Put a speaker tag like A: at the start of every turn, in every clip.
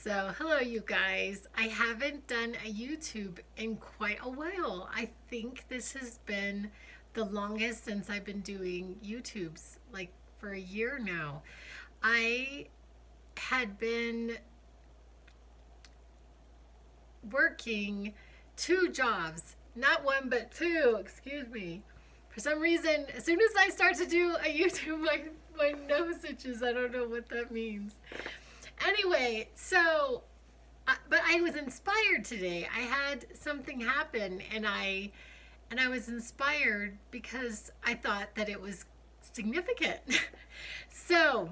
A: So, hello, you guys. I haven't done a YouTube in quite a while. I think this has been the longest since I've been doing YouTubes, like for a year now. I had been working two jobs, not one, but two, excuse me. For some reason, as soon as I start to do a YouTube, my nose itches. I don't know what that means. Anyway, but I was inspired today. I had something happen, and I was inspired because I thought that it was significant. So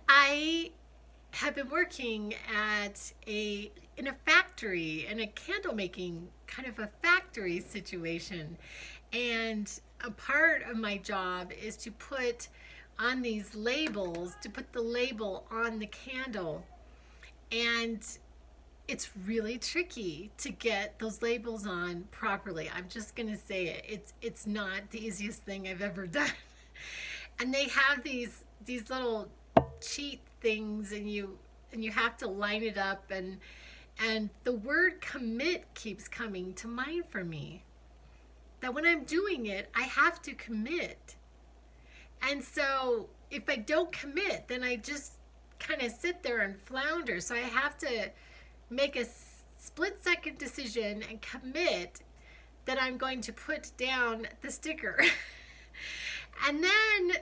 A: I have been working at a in a factory, in a candle making kind of a factory situation, and a part of my job is to put on these labels, to put the label on the candle. And it's really tricky to get those labels on properly. I'm just going to say it. It's not the easiest thing I've ever done. And they have these little cheat things, and you have to line it up, and the word commit keeps coming to mind for me. That when I'm doing it, I have to commit. And so if I don't commit, then I just kind of sit there and flounder. So I have to make a split second decision and commit that I'm going to put down the sticker. And then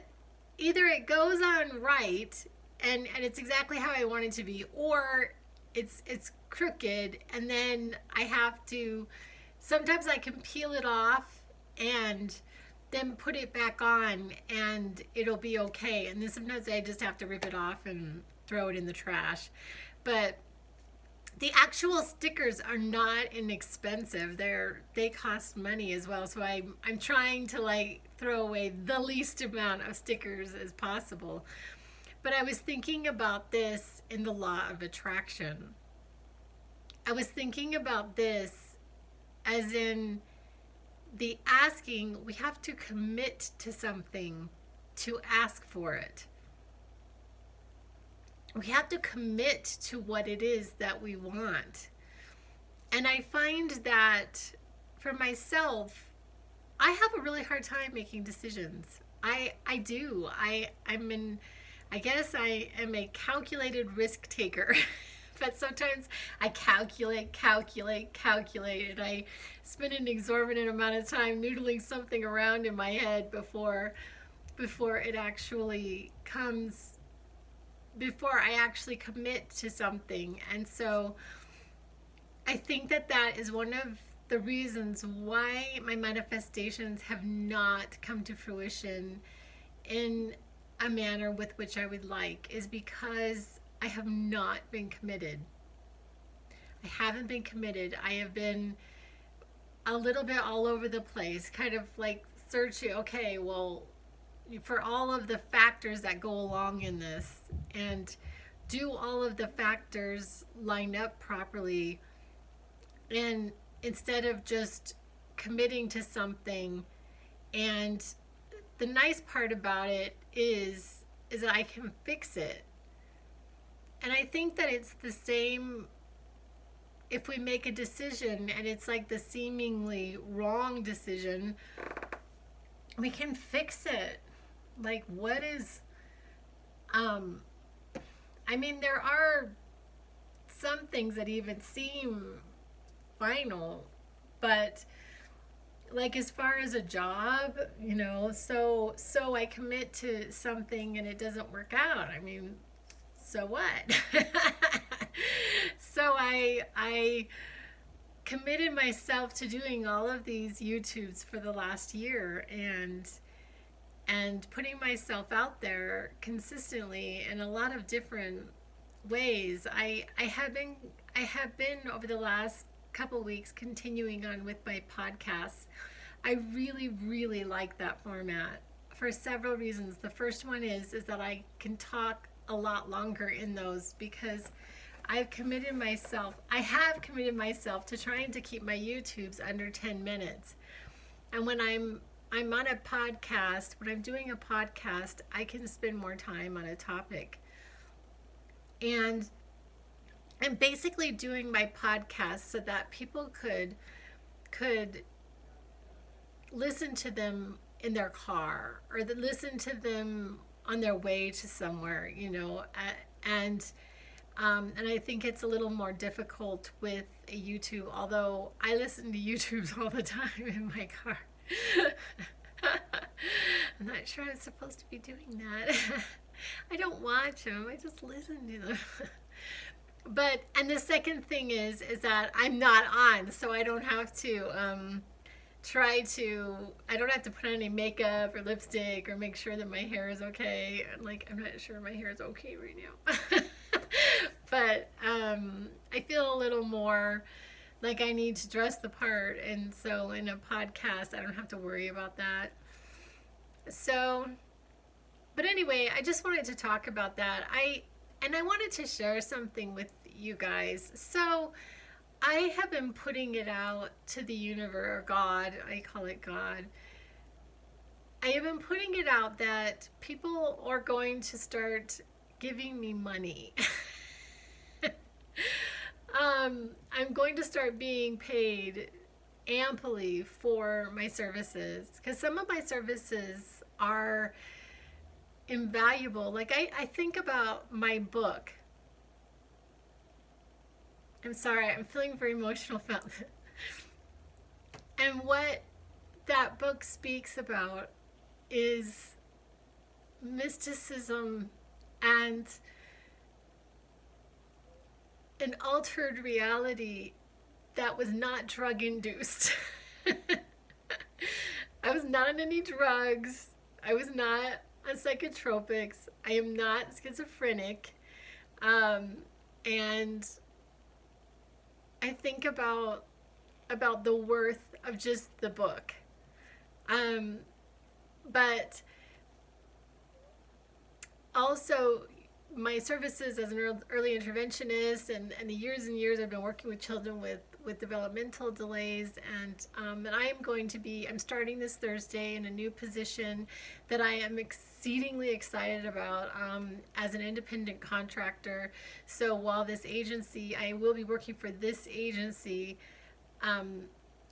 A: either it goes on right and it's exactly how I want it to be, or it's crooked, and then I have to, sometimes I can peel it off and then put it back on and it'll be okay. And then sometimes I just have to rip it off and throw it in the trash. But the actual stickers are not inexpensive. They cost money as well. So I'm trying to like throw away the least amount of stickers as possible. But I was thinking about this in the law of attraction. I was thinking about this as in the asking, we have to commit to something to ask for it. We have to commit to what it is that we want. And I find that for myself, I have a really hard time making decisions. I do. I guess I am a calculated risk taker. But sometimes I calculate, and I spend an exorbitant amount of time noodling something around in my head before it actually comes, before I actually commit to something. And so I think that is one of the reasons why my manifestations have not come to fruition in a manner with which I would like, is because I have not been committed. I haven't been committed. I have been a little bit all over the place, kind of like searching, okay, well, for all of the factors that go along in this, and do all of the factors line up properly, and instead of just committing to something. And the nice part about it is that I can fix it. And I think that it's the same if we make a decision and it's like the seemingly wrong decision, we can fix it. Like, what is, I mean, there are some things that even seem final, but like as far as a job, so I commit to something and it doesn't work out. I mean, so what? So I committed myself to doing all of these YouTubes for the last year, and putting myself out there consistently in a lot of different ways. I have been over the last couple weeks continuing on with my podcasts. I really, really like that format for several reasons. The first one is that I can talk a lot longer in those because I have committed myself to trying to keep my YouTubes under 10 minutes. And when I'm on a podcast, when I'm doing a podcast, I can spend more time on a topic. And I'm basically doing my podcast so that people could listen to them in their car, or listen to them on their way to somewhere, and and I think it's a little more difficult with a YouTube, although I listen to YouTubes all the time in my car. I'm not sure I'm supposed to be doing that. I don't watch them, I just listen to them. But, and the second thing is that I'm not on, so I don't have to I don't have to put on any makeup or lipstick or make sure that my hair is okay. Like, I'm not sure my hair is okay right now. But I feel a little more like I need to dress the part, and so in a podcast I don't have to worry about that. So, but anyway, I just wanted to talk about that. I wanted to share something with you guys. So I have been putting it out to the universe, or God, I call it God. I have been putting it out that people are going to start giving me money. I'm going to start being paid amply for my services, because some of my services are invaluable. Like, I think about my book. I'm sorry, I'm feeling very emotional about it. And what that book speaks about is mysticism and an altered reality that was not drug induced. I was not on any drugs. I was not on psychotropics. I am not schizophrenic. And I think about the worth of just the book. But also my services as an early interventionist, and the years and years I've been working with children with developmental delays, and I'm starting this Thursday in a new position that I am exceedingly excited about as an independent contractor. So while this agency, I will be working for this agency, I'm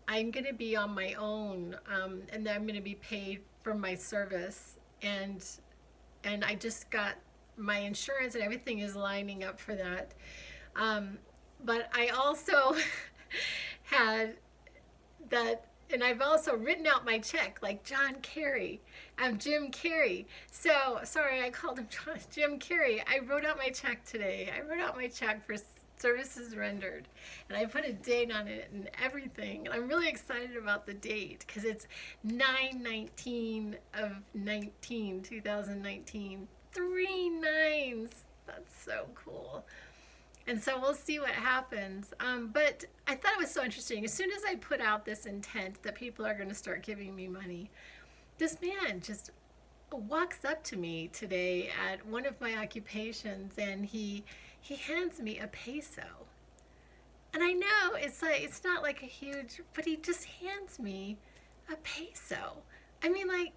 A: going to be on my own, and I'm going to be paid for my service, and I just got my insurance and everything is lining up for that. But I also had that, and I've also written out my check like John Kerry. I'm Jim Carrey. So, sorry, I called him Jim Carrey. I wrote out my check today. I wrote out my check for services rendered, and I put a date on it and everything. And I'm really excited about the date because it's 9/19 of 2019. 3 nines. That's so cool. And so we'll see what happens. But I thought it was so interesting. As soon as I put out this intent that people are going to start giving me money, this man just walks up to me today at one of my occupations, and he hands me a peso. And I know it's not like a huge, but he just hands me a peso. I mean, like,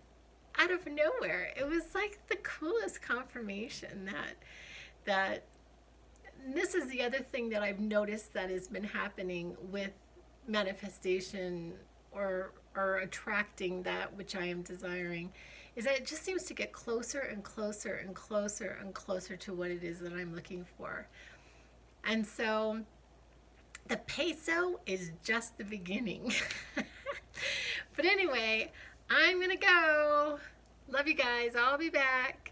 A: out of nowhere. It was like the coolest confirmation that this is the other thing that I've noticed that has been happening with manifestation, or attracting that which I am desiring, is that it just seems to get closer and closer and closer and closer to what it is that I'm looking for. And so the peso is just the beginning. But anyway, I'm gonna go. Love you guys. I'll be back.